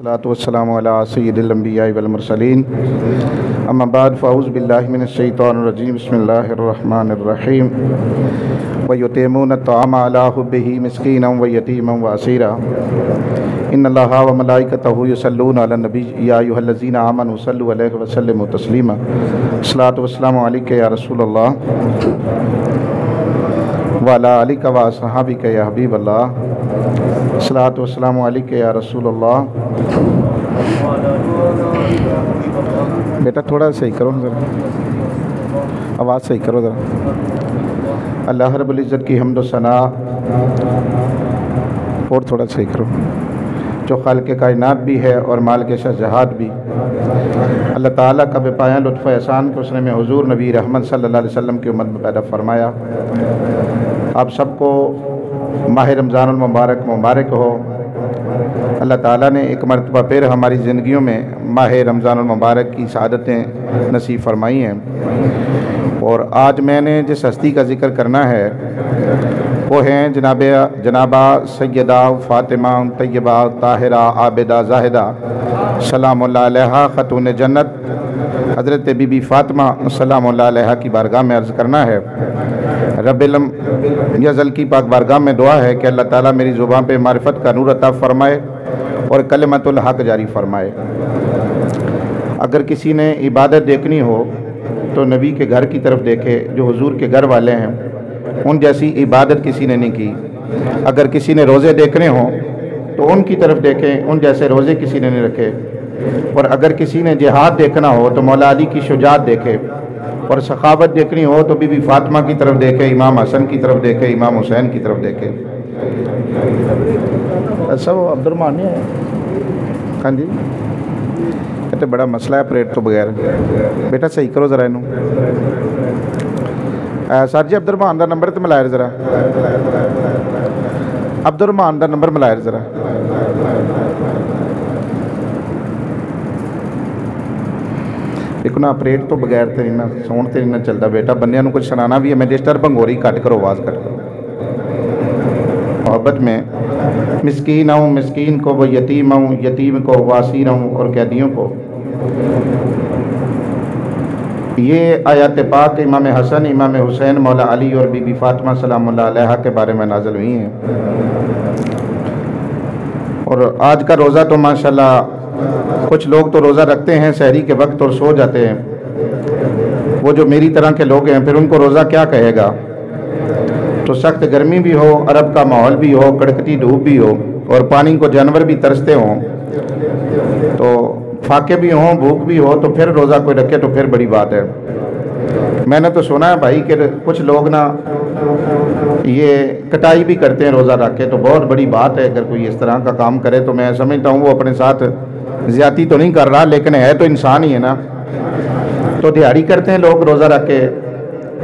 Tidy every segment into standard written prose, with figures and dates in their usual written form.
الصلاۃ والسلام علی سید الانبیاء والمرسلین اما بعد فاعوذ باللہ من الشیطان الرجیم بسم اللہ الرحمن الرحیم ویطعمون الطعام علی حبہ مسکینا ویتیما واسیرا ان اللہ وملائکتہ یصلون علی النبی یا ایھا الذین آمنوا صلوا علیہ وسلموا تسلیما الصلاۃ والسلام علیک یا رسول اللہ وعلی آلک واصحابک یا حبیب اللہ الصلاۃ والسلام علیک یا رسول اللہ۔ بیٹا تھوڑا صحیح کرو ذرا، آواز صحیح کرو ذرا۔ اللہ رب العزت کی حمد و ثنا، اور تھوڑا صحیح کرو، جو خالق کائنات بھی ہے اور مالک شجاعت بھی، اللہ تعالیٰ کا بے پایاں لطف احسان کہ اس نے میں حضور نبی رحمت صلی اللہ علیہ وسلم کی امت میں پیدا فرمایا۔ آپ سب کو ماہ رمضان المبارک مبارک ہو۔ اللہ تعالیٰ نے ایک مرتبہ پھر ہماری زندگیوں میں ماہ رمضان المبارک کی سعادتیں نصیب فرمائی ہیں، اور آج میں نے جس ہستی کا ذکر کرنا ہے وہ ہیں جنابہ سیدہ فاطمہ طیبہ طاہرہ عابدہ زاہدہ سلام اللہ علیہا خاتون جنت حضرت بی بی فاطمہ سلام اللہ علیہا کی بارگاہ میں عرض کرنا ہے۔ رب علم یزل کی پاک بارگاہ میں دعا ہے کہ اللہ تعالیٰ میری زبان پہ معرفت کا نور عطا فرمائے اور کلمۃ الحق جاری فرمائے۔ اگر کسی نے عبادت دیکھنی ہو تو نبی کے گھر کی طرف دیکھے، جو حضور کے گھر والے ہیں، ان جیسی عبادت کسی نے نہیں کی۔ اگر کسی نے روزے دیکھنے ہوں تو ان کی طرف دیکھیں، ان جیسے روزے کسی نے نہیں رکھے۔ اور اگر کسی نے جہاد دیکھنا ہو تو مولا علی کی شجاعت دیکھے، اور سخاوت دیکھنی ہو تو بی بی فاطمہ کی طرف دیکھے، امام حسن کی طرف دیکھے، امام حسین کی طرف دیکھے۔ ایسا وہ عبد الرحمان نہیں ہے؟ ہاں جی، کہتے بڑا مسئلہ ہے پریٹ تو بغیر۔ بیٹا صحیح کرو ذرا انہوں۔ سر جی عبد الرحمان دا نمبر تو ملائر ذرا، عبد الرحمان دا نمبر ملائر ذرا۔ لیکن آپریٹ تو بغیر تے نہیں سون تے نہیں چلتا بیٹا، بندیاں نو کچھ سنانا بھی ہے۔ میں ڈسٹرب بنگوری کٹ کرو، آواز کٹ کرو۔ محبت میں مسکین ہوں، مسکین کو وہ یتیم ہوں، یتیم کو واسیر ہوں، اور قیدیوں کو۔ یہ آیات پاک امام حسن، امام حسین، مولا علی اور بی بی فاطمہ سلام اللہ علیہا کے بارے میں نازل ہوئی ہیں۔ اور آج کا روزہ تو ماشاءاللہ کچھ لوگ تو روزہ رکھتے ہیں سحری کے وقت اور سو جاتے ہیں۔ وہ جو میری طرح کے لوگ ہیں پھر ان کو روزہ کیا کہے گا؟ تو سخت گرمی بھی ہو، عرب کا ماحول بھی ہو، کڑکتی دھوپ بھی ہو، اور پانی کو جانور بھی ترستے ہوں، تو فاقے بھی ہوں، بھوک بھی ہو، تو پھر روزہ کوئی رکھے تو پھر بڑی بات ہے۔ میں نے تو سنا ہے بھائی کہ کچھ لوگ نا یہ کٹائی بھی کرتے ہیں روزہ رکھ کے، تو بہت بڑی بات ہے اگر کوئی اس طرح کا کام کرے۔ تو میں سمجھتا ہوں وہ اپنے ساتھ زیادتی تو نہیں کر رہا، لیکن ہے تو انسان ہی ہے نا۔ تو دیہڑی کرتے ہیں لوگ روزہ رکھ کے،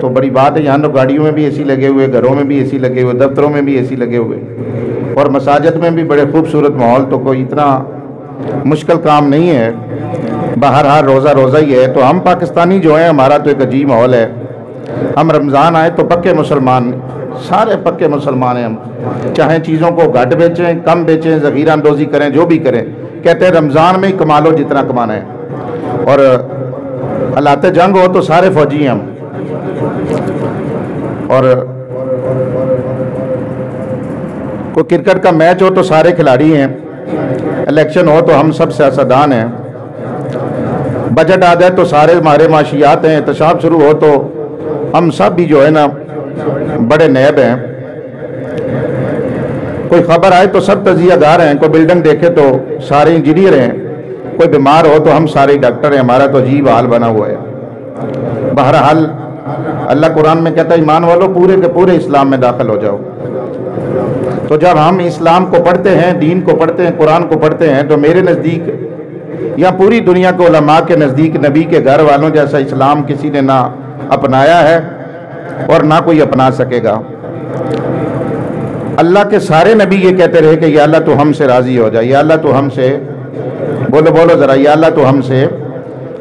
تو بڑی بات ہے۔ یہاں تو گاڑیوں میں بھی اے سی لگے ہوئے، گھروں میں بھی اے سی لگے ہوئے، دفتروں میں بھی اے سی لگے ہوئے، اور مساجد میں بھی بڑے خوبصورت ماحول، تو کوئی اتنا مشکل کام نہیں ہے۔ بہرحال روزہ روزہ ہی ہے۔ تو ہم پاکستانی جو ہیں، ہمارا تو ایک عجیب ماحول ہے۔ ہم رمضان آئے تو پکے مسلمان، سارے پکے مسلمان ہیں ہم، چاہے چیزوں کو گھٹ بیچیں، کم بیچیں، ذخیرہ اندوزی کریں، جو بھی کریں، کہتے ہیں رمضان میں ہی کما لو جتنا کمانا ہے۔ اور حالات جنگ ہو تو سارے فوجی ہیں ہم، اور کوئی کرکٹ کا میچ ہو تو سارے کھلاڑی ہیں، الیکشن ہو تو ہم سب سیاستدان ہیں، بجٹ آ جائے تو سارے ہمارے معاشیات ہیں، احتساب شروع ہو تو ہم سب بھی جو ہے نا بڑے نیب ہیں، کوئی خبر آئے تو سب تجزیہ گار ہیں، کوئی بلڈنگ دیکھے تو سارے انجینئر ہیں، کوئی بیمار ہو تو ہم سارے ڈاکٹر ہیں۔ ہمارا تو عجیب حال بنا ہوا ہے۔ بہرحال اللہ قرآن میں کہتا ہے ایمان والو پورے کے پورے اسلام میں داخل ہو جاؤ۔ تو جب ہم اسلام کو پڑھتے ہیں، دین کو پڑھتے ہیں، قرآن کو پڑھتے ہیں، تو میرے نزدیک یا پوری دنیا کے علماء کے نزدیک نبی کے گھر والوں جیسا اسلام کسی نے نہ اپنایا ہے اور نہ کوئی اپنا سکے گا۔ اللہ کے سارے نبی یہ کہتے رہے کہ یا اللہ تو ہم سے راضی ہو جا، یا اللہ تو ہم سے، بولو ذرا، یا اللہ تو ہم سے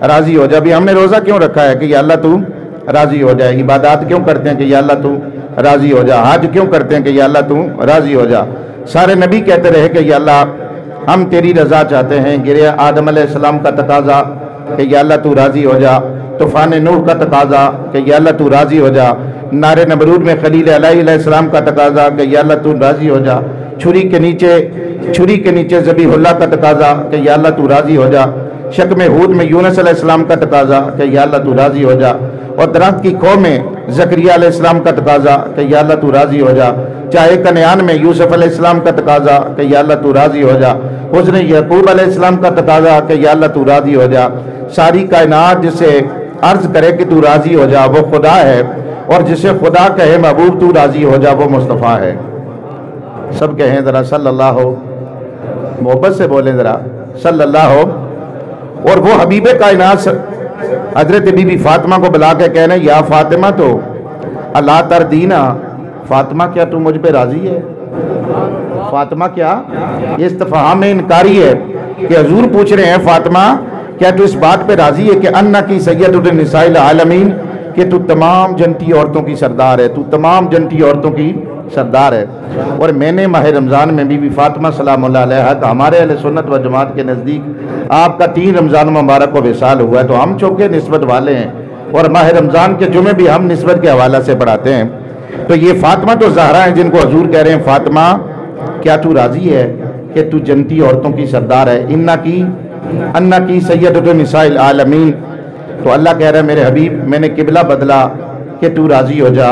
راضی ہو جا۔ ابھی ہم نے روزہ کیوں رکھا ہے کہ یا اللہ تو راضی ہو جائے، عبادات کیوں کرتے ہیں کہ یا اللہ تو راضی ہو جا، حج کیوں کرتے ہیں کہ یا اللہ تو راضی ہو جا۔ سارے نبی کہتے رہے کہ یا اللہ ہم تیری رضا چاہتے ہیں۔ گرے آدم علیہ السلام کا تقاضا کہ یا اللہ تو راضی ہو جا، طوفان نوح کا تقاضا کہ یا اللہ تو راضی ہو جا، نار نمرود میں خلیل علیہ السلام کا تقاضا کہ یا اللہ تو راضی ہو جا، چھری کے نیچے ذبیح اللہ کا تقاضا کہ یا اللہ تو راضی ہو جا، شکم ہود میں یونس علیہ السلام کا تقاضا کہ یا اللہ تو راضی ہو جا، اور درخت کی کھو میں زکریا علیہ السلام کا تقاضا کہ یا اللہ تو راضی ہو جا، چاہے کنعان میں یوسف علیہ السلام کا تقاضا کہ یا اللہ تو راضی ہو جا، حسن یعقوب علیہ السلام کا تقاضا کہ یا اللہ تو راضی ہو جا۔ ساری کائنات جسے عرض کرے کہ تو راضی ہو جا وہ خدا ہے، اور جسے خدا کہے محبوب تو راضی ہو جا وہ مصطفیٰ ہے۔ سب کہیں ذرا صلی اللہ ہو، محبت سے بولیں ذرا صلی اللہ ہو۔ اور وہ حبیب کائنات حضرت بی بی فاطمہ کو بلا کے کہنے یا فاطمہ تو اللہ تردینا، فاطمہ کیا تو مجھ پہ راضی ہے؟ فاطمہ کیا؟ یہ استفہام انکاری ہے کہ حضور پوچھ رہے ہیں فاطمہ کیا تو اس بات پہ راضی ہے کہ انا کی سید النساء العالمین، کہ تو تمام جنتی عورتوں کی سردار ہے، تو تمام جنتی عورتوں کی سردار ہے۔ اور میں نے ماہ رمضان میں بی بی فاطمہ سلام اللہ علیہا کا ہمارے اہل سنت و جماعت کے نزدیک آپ کا 3 رمضان مبارک کو وصال ہوا ہے، تو ہم چونکہ نسبت والے ہیں اور ماہ رمضان کے جمعے بھی ہم نسبت کے حوالہ سے پڑھاتے ہیں، تو یہ فاطمہ تو زہرا ہیں جن کو حضور کہہ رہے ہیں فاطمہ کیا تو راضی ہے کہ تو جنتی عورتوں کی سردار ہے؟ انا کی سید النساء العالمین۔ تو اللہ کہہ رہا ہے میرے حبیب میں نے قبلہ بدلا کہ تو راضی ہو جا،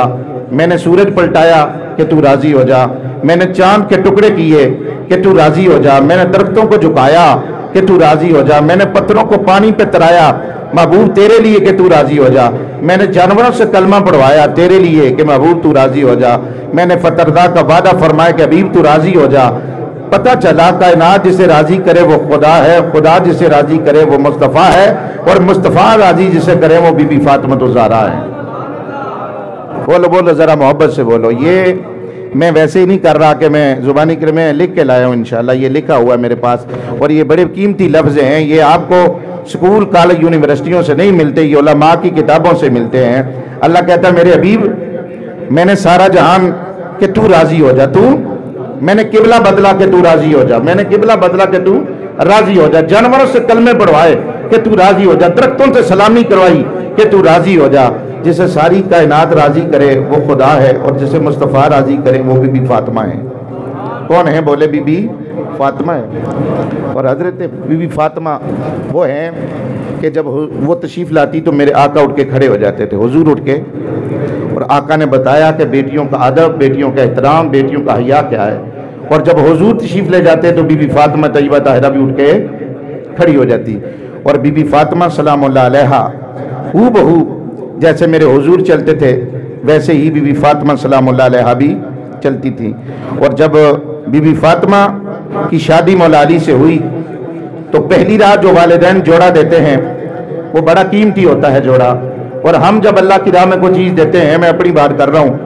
میں نے سورج پلٹایا کہ تو راضی ہو جا، میں نے چاند کے ٹکڑے کیے کہ تو راضی ہو جا، میں نے درختوں کو جھکایا کہ تو راضی ہو جا، میں نے پتھروں کو پانی پہ ترایا محبوب تیرے لیے کہ تو راضی ہو جا، میں نے جانوروں سے کلمہ پڑھوایا تیرے لیے کہ محبوب تو راضی ہو جا، میں نے فتردہ کا وعدہ فرمایا کہ حبیب تو راضی ہو جا۔ پتہ چلا کائنات جسے راضی کرے وہ خدا ہے، خدا جسے راضی کرے وہ مصطفیٰ ہے، اور مصطفیٰ راضی جسے کرے وہ بی بی فاطمہ الزہرا ہے۔ بولو ذرا محبت سے بولو۔ یہ میں ویسے ہی نہیں کر رہا کہ میں زبانی کرے میں لکھ کے لایا ہوں، انشاءاللہ یہ لکھا ہوا ہے میرے پاس، اور یہ بڑے قیمتی لفظ ہیں، یہ آپ کو سکول کالج یونیورسٹیوں سے نہیں ملتے، یہ علماء کی کتابوں سے ملتے ہیں۔ اللہ کہتا ہے میرے حبیب میں نے سارا جہان کہ تو راضی ہو جا، میں نے قبلہ بدلا کہ تو راضی ہو جا، میں نے قبلہ بدلا کہ تو راضی ہو جا، جانوروں سے کلمے پڑھوائے کہ تو راضی ہو جا، درختوں سے سلامی کروائی کہ تو راضی ہو جا۔ جسے ساری کائنات راضی کرے وہ خدا ہے، اور جسے مصطفیٰ راضی کرے وہ بی بی فاطمہ ہے۔ کون ہے؟ بولے بی بی فاطمہ ہے۔ اور حضرت بی بی فاطمہ وہ ہیں کہ جب وہ تشریف لاتی تو میرے آقا اٹھ کے کھڑے ہو جاتے تھے، حضور اٹھ کے، اور آقا نے بتایا کہ بیٹیوں کا ادب، بیٹیوں کا احترام، بیٹیوں کا حیا کیا ہے، اور جب حضور تشریف لے جاتے تو بی بی فاطمہ طیبہ طاہرہ بھی اٹھ کے کھڑی ہو جاتی، اور بی بی فاطمہ سلام اللہ علیہا ہو بہو جیسے میرے حضور چلتے تھے ویسے ہی بی بی فاطمہ سلام اللہ علیہا بھی چلتی تھی۔ اور جب بی بی فاطمہ کی شادی مولا علی سے ہوئی تو پہلی رات جو والدین جوڑا دیتے ہیں وہ بڑا قیمتی ہوتا ہے جوڑا، اور ہم جب اللہ کی راہ میں کوئی چیز دیتے ہیں، میں اپنی بات کر رہا ہوں،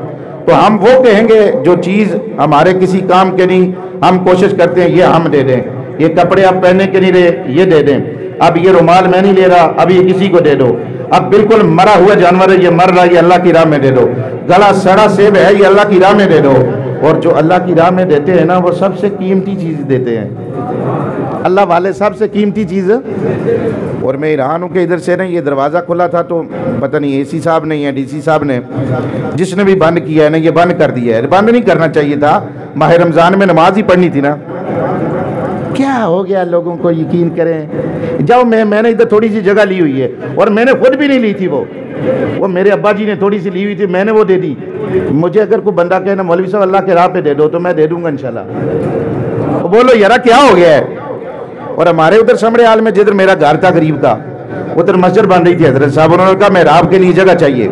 تو ہم وہ کہیں گے جو چیز ہمارے کسی کام کے نہیں، ہم کوشش کرتے ہیں یہ ہم دے دیں، یہ کپڑے آپ پہننے کے نہیں رہے یہ دے دیں، اب یہ رومال میں نہیں لے رہا اب یہ کسی کو دے دو، اب بالکل مرا ہوا جانور ہے یہ مر رہا یہ اللہ کی راہ میں دے دو، گلا سڑا سیب ہے یہ اللہ کی راہ میں دے دو۔ اور جو اللہ کی راہ میں دیتے ہیں نا وہ سب سے قیمتی چیز دیتے ہیں، اللہ والے سب سے قیمتی چیز۔ اور میں حیران ہوں کہ ادھر سے نا یہ دروازہ کھلا تھا تو پتہ نہیں اے سی صاحب نے یا ڈی سی صاحب نے جس نے بھی بند کیا ہے نا یہ بند کر دیا ہے، بند نہیں کرنا چاہیے تھا، ماہ رمضان میں نماز ہی پڑھنی تھی نا۔ کیا ہو گیا لوگوں کو یقین کریں، جب میں نے ادھر تھوڑی سی جگہ لی ہوئی ہے اور میں نے خود بھی نہیں لی تھی، وہ میرے ابا جی نے تھوڑی سی لی ہوئی تھی میں نے وہ دے دی، مجھے اگر کوئی بندہ کہے نا مولوی صاحب اللہ کے راہ پہ دے دو تو میں دے دوں گا انشاءاللہ۔ بولو یارا کیا ہو گیا ہے۔ اور ہمارے ادھر سمڑے حال میں جدھر میرا گھر تھا غریب کا ادھر مسجد بن رہی تھی، حضرت صاحب انہوں نے کہا محراب کے لیے جگہ چاہیے،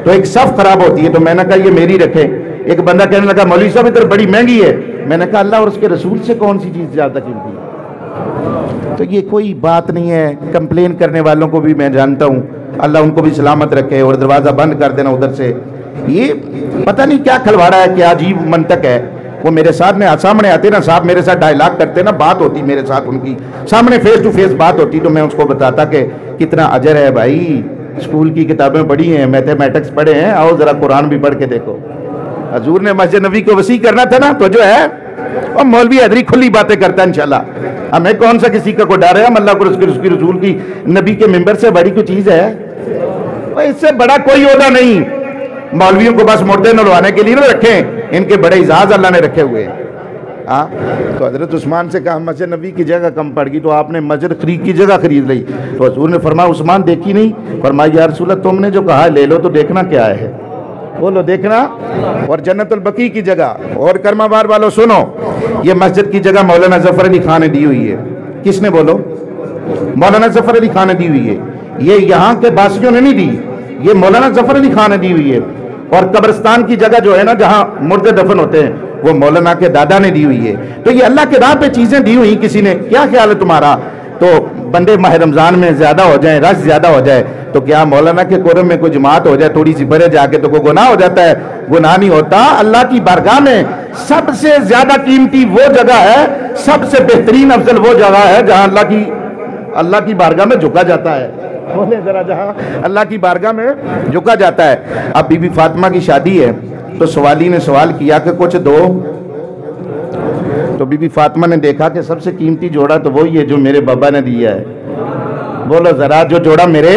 تو ایک صف خراب ہوتی ہے تو میں نے کہا یہ میری رکھے، ایک بندہ کہنے لگا مولوی صاحب ادھر بڑی مہنگی ہے، میں نے کہا اللہ اور اس کے رسول سے کون سی چیز زیادہ قیمتی ہے۔ تو یہ کوئی بات نہیں ہے، کمپلین کرنے والوں کو بھی میں جانتا ہوں، اللہ ان کو بھی سلامت رکھے، اور دروازہ بند کر دینا ادھر سے، یہ پتہ نہیں کیا کھلواڑا ہے، کیا عجیب منطق ہے۔ وہ میرے ساتھ میں سامنے آتے نا صاحب میرے ساتھ ڈائلاگ کرتے نا، بات ہوتی میرے ساتھ ان کی سامنے فیس ٹو فیس بات ہوتی تو میں اس کو بتاتا کہ کتنا اجر ہے بھائی، اسکول کی کتابیں پڑھی ہیں، میتھمیٹکس پڑھے ہیں، آؤ ذرا قرآن بھی پڑھ کے دیکھو۔ حضور نے مسجد نبی کو وسیع کرنا تھا نا، تو جو ہے اور مولوی حیدری کھلی باتیں کرتا ہے انشاءاللہ. ہمیں کون سا کسی کا کوئی ڈر ہے؟ ہم اللہ کو اس کی رسول کی نبی کے ممبر سے بڑی کوئی چیز ہے؟ اس سے بڑا کوئی عہدہ نہیں. مولویوں کو بس مردے نلوانے کے لیے نہ رکھیں، ان کے بڑے اعزاز اللہ نے رکھے ہوئے ہیں. تو حضرت عثمان سے کہا مسجد نبی کی جگہ کم پڑ گئی تو آپ نے مسجد خرید کی جگہ خرید لی. تو حضور نے فرمایا عثمان دیکھی نہیں؟ فرمایا یا رسول اللہ تم نے جو کہا لے لو، تو دیکھنا کیا ہے؟ بولو دیکھنا. اور جنت البقیع کی جگہ. اور کرم آباد والوں سنو، یہ مسجد کی جگہ مولانا ظفر علی خان نے دی ہوئی ہے. کس نے؟ بولو. مولانا ظفر علی خان نے دی ہوئی ہے. یہ یہاں کے باسیوں نے نہیں دی، یہ مولانا ظفر علی خان نے دی ہوئی ہے. اور قبرستان کی جگہ جو ہے نا جہاں مردے دفن ہوتے ہیں وہ مولانا کے دادا نے دی ہوئی ہے. تو یہ اللہ کے راہ پہ چیزیں دی ہوئی کسی نے. کیا خیال ہے تمہارا؟ تو بندے ماہ رمضان میں زیادہ ہو جائیں، رش زیادہ ہو جائے تو کیا مولانا کے قرب میں کوئی جماعت ہو جائے تھوڑی سی بڑے جا کے تو کوئی گناہ ہو جاتا ہے؟ گناہ نہیں ہوتا. اللہ کی بارگاہ میں سب سے زیادہ قیمتی وہ جگہ ہے، سب سے بہترین افضل وہ جگہ ہے جہاں اللہ کی بارگاہ میں جھکا جاتا ہے. بولے ذرا، جہاں اللہ کی بارگاہ میں جھکا جاتا ہے. اب بی بی فاطمہ کی شادی ہے تو سوالی نے سوال کیا کہ کچھ دو. تو بی بی فاطمہ نے دیکھا کہ سب سے قیمتی جوڑا تو وہی ہے جو میرے بابا نے دیا ہے. بولو ذرا، جو جوڑا میرے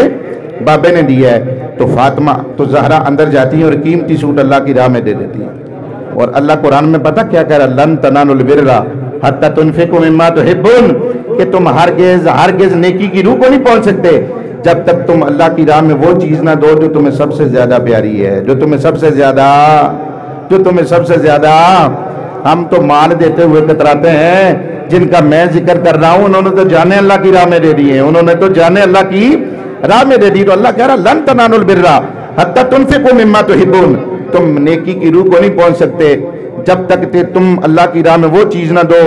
بابے نے دیا ہے. تو فاطمہ تو زہرا اندر جاتی ہے اور قیمتی سوٹ اللہ کی راہ میں دے دیتی ہے. اور اللہ قرآن میں پتہ کیا کہہ رہا؟ لن تنالوا البر حتی تنفقوا مما تحبون، کہ تم ہرگز نیکی کی روح کو نہیں پہنچ سکتے جب تک تم اللہ کی راہ میں وہ چیز نہ دو جو تمہیں سب سے زیادہ پیاری ہے، جو تمہیں سب سے زیادہ. ہم تو مال دیتے ہوئے کتراتے ہیں، جن کا میں ذکر کر رہا ہوں انہوں نے تو جانے اللہ کی راہ میں دے دیے، انہوں نے تو جانے اللہ کی راہ میں دے دی. تو اللہ کہہ رہا لن تنالوا البر حتی تنفقوا مما تحبون، تم نیکی کی روح کو نہیں پہنچ سکتے جب تک تم اللہ کی راہ میں وہ چیز نہ دو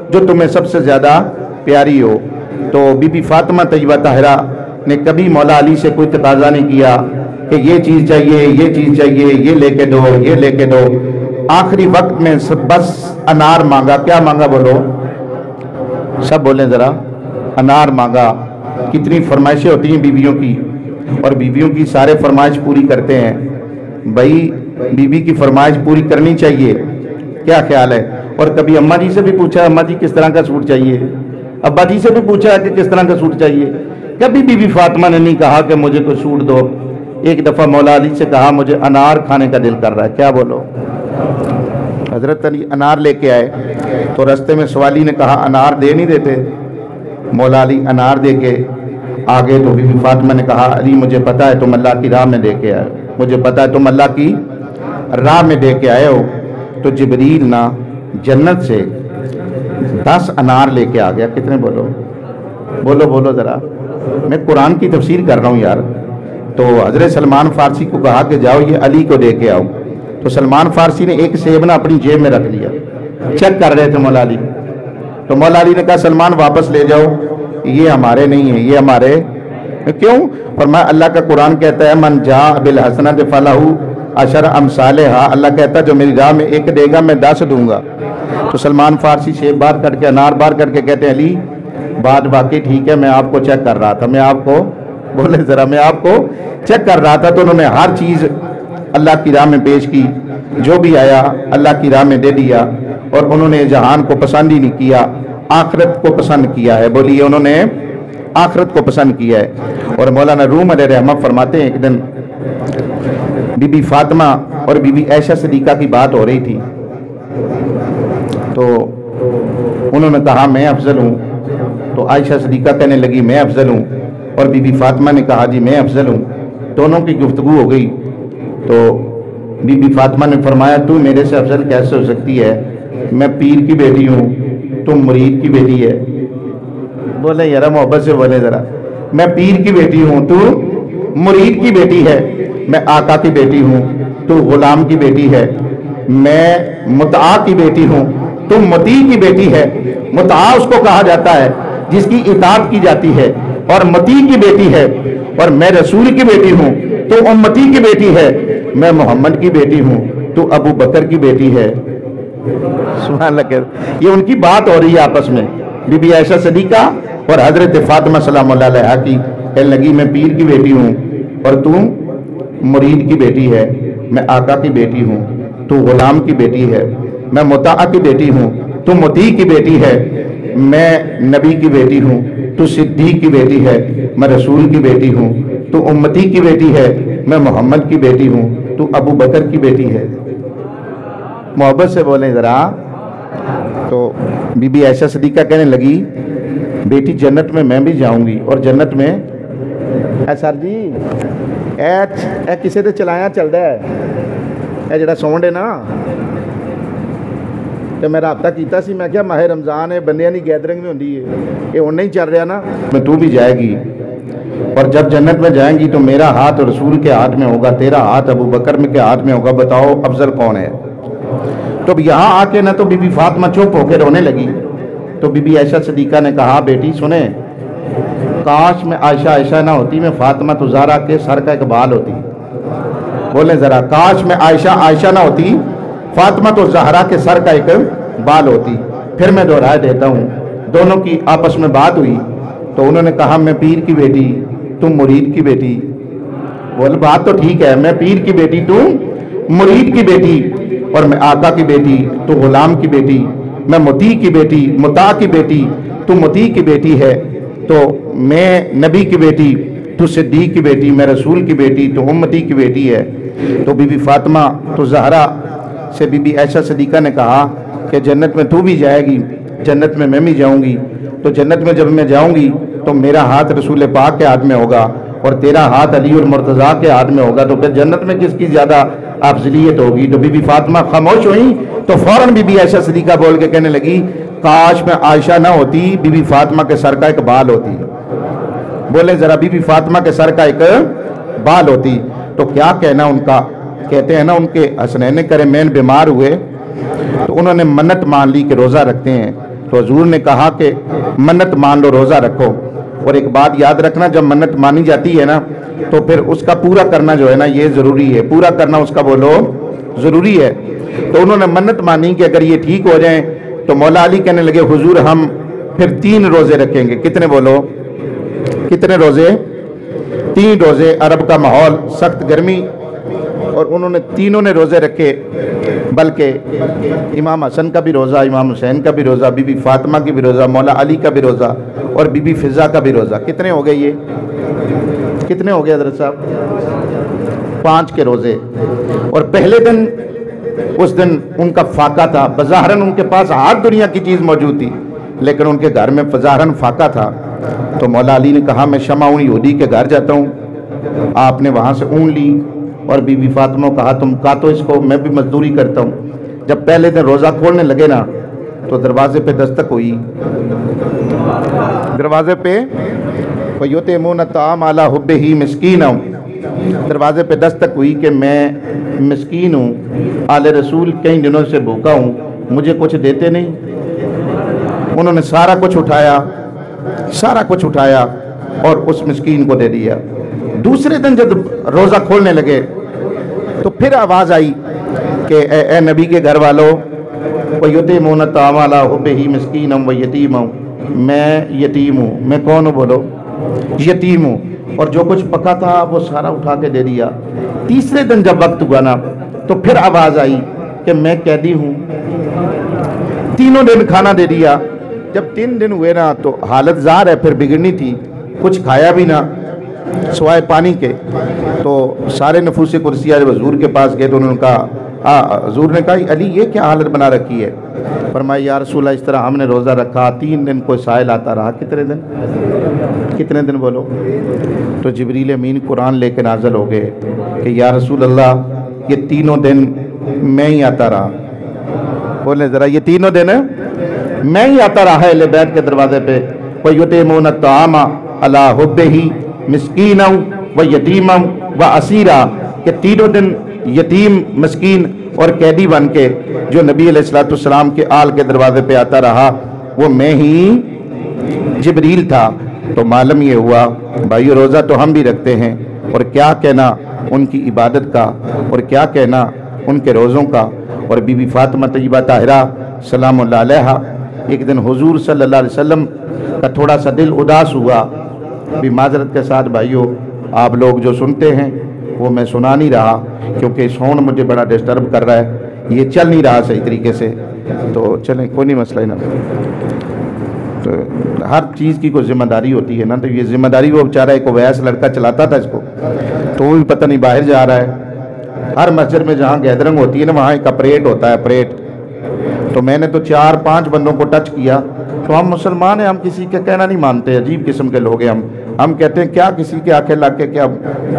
جو تمہیں سب سے زیادہ پیاری ہو. تو بی بی فاطمہ طیبہ طاہرہ نے کبھی مولا علی سے کوئی تقاضا نہیں کیا کہ یہ چیز چاہیے، یہ چیز چاہیے، یہ لے کے دو، یہ لے کے دو. آخری وقت میں بس انار مانگا. کیا مانگا؟ بولو سب بولیں ذرا. انار مانگا. کتنی فرمائشیں ہوتی ہیں بیویوں کی، اور بیویوں کی سارے فرمائش پوری کرتے ہیں. بھائی بیوی کی فرمائش پوری کرنی چاہیے. کیا خیال ہے؟ اور کبھی اماں جی سے بھی پوچھا اماں جی کس طرح کا سوٹ چاہیے، ابا جی سے بھی پوچھا کہ کس طرح کا سوٹ چاہیے. کبھی بی بی فاطمہ نے نہیں کہا کہ مجھے کوئی سوٹ دو. ایک دفعہ مولا علی سے کہا مجھے انار کھانے کا دل کر رہا ہے. کیا بولو؟ حضرت علی انار لے کے آئے تو رستے میں سوالی نے کہا انار دے نہیں دیتے. مولا علی انار دے کے آگے تو بی بی فاطمہ نے کہا علی مجھے پتا ہے تم اللہ کی راہ میں دے کے آئے ہو، مجھے پتا ہے تم اللہ کی راہ میں دے کے آئے ہو. تو جبریل نا جنت سے 10 انار لے کے آ گیا. کتنے؟ بولو ذرا. میں قرآن کی تفسیر کر رہا ہوں یار. تو حضرت سلمان فارسی کو کہا کہ جاؤ یہ علی کو دے کے آؤ. تو سلمان فارسی نے ایک سیب نہ اپنی جیب میں رکھ لیا. چیک کر رہے تھے مولا علی. تو مولا علی نے کہا سلمان واپس لے جاؤ، یہ ہمارے نہیں ہیں، یہ ہمارے. کیوں؟ فرمایا اللہ کا قرآن کہتا ہے من جاء بالحسنۃ فلہ عشر امثالھا. اللہ کہتا ہے جو میری راہ میں ایک دے گا میں 10 دوں گا. تو سلمان فارسی سیب باہر کر کے انار باہر کر کے کہتے ہیں علی بات باقی ٹھیک ہے، میں آپ کو چیک کر رہا تھا، میں آپ کو چیک کر رہا تھا. تو انہوں نے ہر چیز اللہ کی راہ میں پیش کی، جو بھی آیا اللہ کی راہ میں دے دیا. اور انہوں نے جہان کو پسند ہی نہیں کیا، آخرت کو پسند کیا ہے. بولیے انہوں نے آخرت کو پسند کیا ہے. اور مولانا روم علیہ رحمہ فرماتے ہیں ایک دن بی بی فاطمہ اور بی بی عائشہ صدیقہ کی بات ہو رہی تھی. تو انہوں نے کہا میں افضل ہوں. تو عائشہ صدیقہ کہنے لگی میں افضل ہوں، اور بی بی فاطمہ نے کہا جی میں افضل ہوں. دونوں کی گفتگو ہو گئی. تو بی بی فاطمہ نے فرمایا تو میرے سے افضل کیسے ہو سکتی ہے؟ میں پیر کی بیٹی ہوں، تم مرید کی بیٹی ہے. بولے یار محبت سے بولے ذرا. میں پیر کی بیٹی ہوں، تو مرید کی بیٹی ہے. میں آقا کی بیٹی ہوں، تو غلام کی بیٹی ہے. میں مطاع کی بیٹی ہوں، تم مطیع کی بیٹی ہے. مطاع اس کو کہا جاتا ہے جس کی اطاعت کی جاتی ہے، اور مطیع کی بیٹی ہے. اور میں رسول کی بیٹی ہوں، تو امتی کی بیٹی ہے. میں محمد کی بیٹی ہوں، تو ابو بکر کی بیٹی ہے. سبحان اللہ. یہ ان کی بات ہو رہی ہے آپس میں، بی بی عائشہ صدیقہ اور حضرت فاطمہ سلام اللہ علیہا کی. کہنے لگی میں پیر کی بیٹی ہوں اور تو مرید کی بیٹی ہے. میں آقا کی بیٹی ہوں، تو غلام کی بیٹی ہے. میں مطاع کی بیٹی ہوں، تو متی کی بیٹی ہے، میں نبی کی بیٹی ہوں، تو صدیق کی بیٹی ہے، میں رسول کی بیٹی ہوں، تو امتی کی بیٹی ہے، میں محمد کی بیٹی ہوں، تو ابو بکر کی بیٹی ہے۔ محبت سے بولیں ذرا۔ تو بی بی عائشہ صدیقہ کہنے لگی بیٹی جنت میں بھی جاؤں گی، اور جنت میں اے سر جی اے کسے دے چلایا چلدا ہے، اے جڑا ساؤنڈ ہے نا، تو میں رابطہ کیتا سی، میں کیا ماہ رمضان ہے، بندیاں دی گیدرنگ بھی ہوندی ہے، یہ ہن نہیں چل رہا نا، میں تو بھی جائے گی، اور جب جنت میں جائیں گی تو میرا ہاتھ رسول کے ہاتھ میں ہوگا، تیرا ہاتھ ابو بکر کے ہاتھ میں ہوگا، بتاؤ افضل کون ہے؟ تو یہاں آ کے نہ تو بی بی فاطمہ چپ ہو کے رونے لگی، تو بی بی عائشہ صدیقہ نے کہا بیٹی سنیں، کاش میں عائشہ نہ ہوتی، میں فاطمہ تو زہرا کے سر کا ایک بال ہوتی۔ بولیں ذرا، کاش میں عائشہ نہ ہوتی، فاطمہ تو زہرا کے سر کا ایک بال ہوتی۔ پھر میں دہرا دیتا ہوں، دونوں کی آپس میں بات ہوئی تو انہوں نے کہا میں پیر کی بیٹی، تم مرید کی بیٹی۔ بول بات تو ٹھیک ہے، میں پیر کی بیٹی، تم مرید کی بیٹی، اور میں آقا کی بیٹی، تو غلام کی بیٹی، میں مطیع کی بیٹی، مطاع کی بیٹی، تو مطیع کی بیٹی ہے، تو میں نبی کی بیٹی، تو صدیق کی بیٹی، میں رسول کی بیٹی، تو امتی کی بیٹی ہے۔ تو بی بی فاطمہ تو زہرا سے بی بی عائشہ صدیقہ نے کہا کہ جنت میں تو بھی جائے گی، جنت میں بھی جاؤں گی، تو جنت میں جب میں جاؤں گی تو میرا ہاتھ رسول پاک کے ہاتھ میں ہوگا، اور تیرا ہاتھ علی المرتضیٰ کے ہاتھ میں ہوگا، تو پھر جنت میں کس کی زیادہ افضلیت ہوگی؟ تو بی بی فاطمہ خاموش ہوئی، تو فوراً بی بی عائشہ صدیقہ بول کے کہنے لگی کاش میں عائشہ نہ ہوتی، بی بی فاطمہ کے سر کا ایک بال ہوتی۔ بولے ذرا، بی بی فاطمہ کے سر کا ایک بال ہوتی تو کیا کہنا ان کا؟ کہتے ہیں نا ان کے حسنین کرمین بیمار ہوئے تو انہوں نے منت مان لی کہ روزہ رکھتے ہیں، تو حضور نے کہا کہ منت مان لو، روزہ رکھو، اور ایک بات یاد رکھنا، جب منت مانی جاتی ہے نا تو پھر اس کا پورا کرنا جو ہے نا یہ ضروری ہے، پورا کرنا اس کا بولو ضروری ہے۔ تو انہوں نے منت مانی کہ اگر یہ ٹھیک ہو جائیں تو مولا علی کہنے لگے حضور ہم پھر 3 روزے رکھیں گے۔ کتنے بولو؟ کتنے روزے؟ 3 روزے۔ عرب کا ماحول سخت گرمی، اور انہوں نے تینوں نے روزے رکھے، بلکہ امام حسن کا بھی روزہ، امام حسین کا بھی روزہ، بی بی فاطمہ کی بھی روزہ، مولا علی کا بھی روزہ، اور بی بی فضا کا بھی روزہ۔ کتنے ہو گئے؟ یہ کتنے ہو گئے حضرت صاحب؟ 5 کے روزے۔ اور پہلے دن، اس دن ان کا فاقہ تھا، بظاہراً ان کے پاس ہر دنیا کی چیز موجود تھی، لیکن ان کے گھر میں بظاہراً فاقہ تھا۔ تو مولا علی نے کہا میں شمع یہودی کے گھر جاتا ہوں، آپ نے وہاں سے اون لی، اور بی بی فاطمہ کو کہا تم کاٹو اس کو، میں بھی مزدوری کرتا ہوں۔ جب پہلے دن روزہ کھولنے لگے نا تو دروازے پہ دستک ہوئی، دروازے پہ فَيُطْعِمُونَ الطَّعَامَ عَلَىٰ حُبِّهِ مِسْكِينًا، دروازے پہ دستک ہوئی کہ میں مسکین ہوں، آل رسول کئی دنوں سے بھوکا ہوں، مجھے کچھ دیتے نہیں۔ انہوں نے سارا کچھ اٹھایا اور اس مسکین کو دے دیا۔ دوسرے دن جب روزہ کھولنے لگے تو پھر آواز آئی کہ اے نبی کے گھر والوں، وَيُطْعِمُونَ الطَّعَامَ عَلَىٰ حُبِّهِ مِسْكِينًا وَيَتِيمًا، میں یتیم ہوں۔ میں کون ہوں؟ بولو، یتیم ہوں، اور جو کچھ پکا تھا وہ سارا اٹھا کے دے دیا۔ تیسرے دن جب وقت ہوا نا تو پھر آواز آئی کہ میں قیدی ہوں، تینوں دن کھانا دے دیا۔ جب 3 دن ہوئے نا تو حالت ظاہر ہے پھر بگڑنی تھی، کچھ کھایا بھی نہ سوائے پانی کے۔ تو سارے نفوس قدسیہ جب حضور کے پاس گئے تو انہوں نے کہا، حضور نے کہا علی یہ کیا حالت بنا رکھی ہے؟ فرمایا یا رسول اللہ اس طرح ہم نے روزہ رکھا، 3 دن کوئی سائل آتا رہا۔ کتنے دن بولو؟ تو جبریل امین قرآن لے کے نازل ہو گئے کہ یا رسول اللہ یہ 3 دن میں ہی آتا رہا۔ بولیں ذرا، یہ 3 دن میں ہی آتا رہا اہل بیت کے دروازے پہ۔ وَيُطْعِمُونَ الطَّعَامَ عَلَىٰ حُبِّهِ مِسْكِينًا وَيَتِيمًا وَأَسِيرًا، کہ 3 دن یتیم، مسکین اور قیدی بن کے جو نبی علیہ السلام کے آل کے دروازے پہ آتا رہا وہ میں ہی جبریل تھا۔ تو معلوم یہ ہوا بھائی روزہ تو ہم بھی رکھتے ہیں، اور کیا کہنا ان کی عبادت کا، اور کیا کہنا ان کے روزوں کا۔ اور بی بی فاطمہ طیبہ طاہرہ سلام اللہ علیہا، ایک دن حضور صلی اللہ علیہ وسلم کا تھوڑا سا دل اداس ہوا۔ بھی معذرت کے ساتھ بھائیو، آپ لوگ جو سنتے ہیں وہ میں سنا نہیں رہا، کیونکہ ساؤنڈ مجھے بڑا ڈسٹرب کر رہا ہے، یہ چل نہیں رہا صحیح طریقے سے۔ تو چلیں کوئی نہیں مسئلہ ہی نہ. تو ہر چیز کی کوئی ذمہ داری ہوتی ہے نا, تو یہ ذمہ داری وہ بیچارہ ایک اویس لڑکا چلاتا تھا اس کو, تو وہ بھی پتہ نہیں باہر جا رہا ہے. ہر مسجد میں جہاں گیدرنگ ہوتی ہے نا وہاں ایک اپریٹ ہوتا ہے, اپریٹ. تو میں نے تو 4-5 بندوں کو ٹچ کیا. تو ہم مسلمان ہیں, ہم کسی کا کہنا نہیں مانتے, عجیب قسم کے لوگ ہیں ہم کہتے ہیں کیا کسی کے آنکھیں لگ کے کیا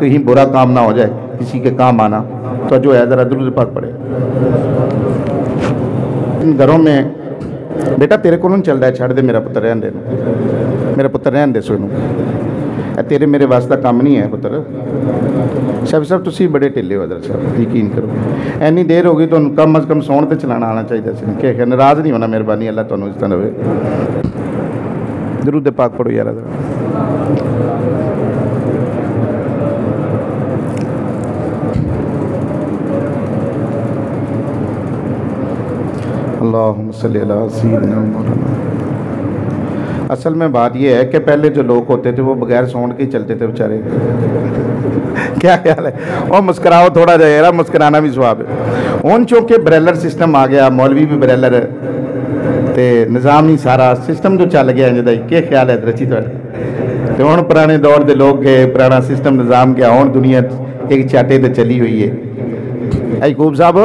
کہیں برا کام نہ ہو جائے, کسی کے کام آنا. تو جو ہے ذرا درود پاک پڑھے. ان گھروں میں بیٹا تیرے کو نہیں چل رہا ہے, چھڑ دے میرا پتر, رہن دے, میرا پتر رہن دے سو, تیرے میرے واسطہ کام نہیں ہے پتر. صاحب تسی بڑے ٹھلے ہو ادھر صاحب, یقین کرو. اینی دیر ہو گئی تو کم از کم سون تے چلانا آنا چاہیے کہ ناراض نہیں ہونا, مہربانی اللہ تمہیں اس طرح ہوئے. درود پاک پڑھو یار. اللہم صلی اللہ سیدنا مولانا. اصل میں بات یہ ہے کہ پہلے جو لوگ ہوتے تھے وہ بغیر ساؤنڈ کے چلتے تھے بیچارے. کیا خیال ہے, اور مسکراؤ تھوڑا جا یار, مسکرانا بھی ثواب ہے. ان چونکہ بریلر سسٹم آ گیا, مولوی بھی بریلر ہے, تے نظام ہی سارا سسٹم جو چل گیا ہے. کیا خیال ہے درچی تھوڑا, تو ہوں پرانے دور دے لوگ گئے, پرانا سسٹم نظام کیا, ہوں دنیا ایک چاٹے تے چلی ہوئی ہے. یعقوب صاحب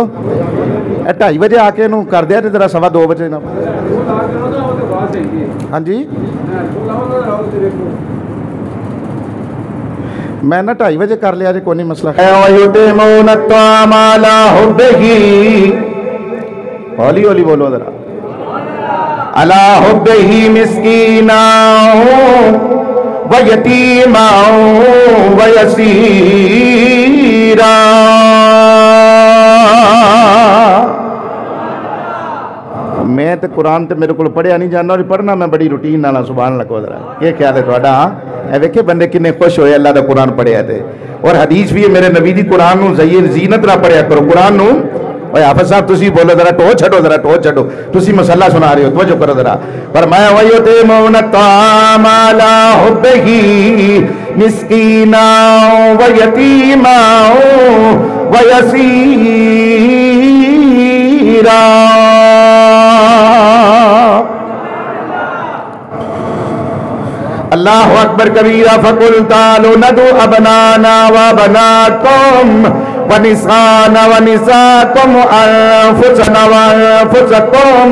2:30 بجے آ کے انہوں کر دیا, ذرا 2:15 بجے نا. ہاں جی میں نا 2:30 بجے کر لیا جی, کوئی نہیں مسئلہ. ہولی ہولی بولو ذرا. علی حبہ مسکینا و یتیما و یسیرا. میں تو قرآن تے میرے کو پڑھیا نہیں جانا, اور پڑھنا میں بڑی روٹین نالا. سبحان اللہ کو ذرا. یہ خیال ہے تھوڑا؟ اے ویکھے بندے کنے خوش ہوئے اللہ دا قرآن پڑھیا تے. اور حدیث بھی ہے میرے نبی دی, قرآن نو زینت نہ پڑھیا کرو. قرآن نو اوے حافظ صاحب تسی بولو ذرا, ٹو چھڈو ذرا, ٹو چھڈو, تسی مسئلہ سنا رہے ہو, توجہ کرو ذرا. فرمایا وَيُطْعِمُونَ الطَّعَامَ عَلَىٰ حُبِّهِ مِسْكِينًا وَيَتِيمًا وَيَسِيرًا. اللہ اکبر کبیرہ. فَقُلْ تَعَالُوا نَدْعُ أَبْنَاءَنَا وَأَبْنَاءَكُمْ وَنِسَاءَنَا وَنِسَاءَكُمْ وَأَنفُسَنَا وَأَنفُسَكُمْ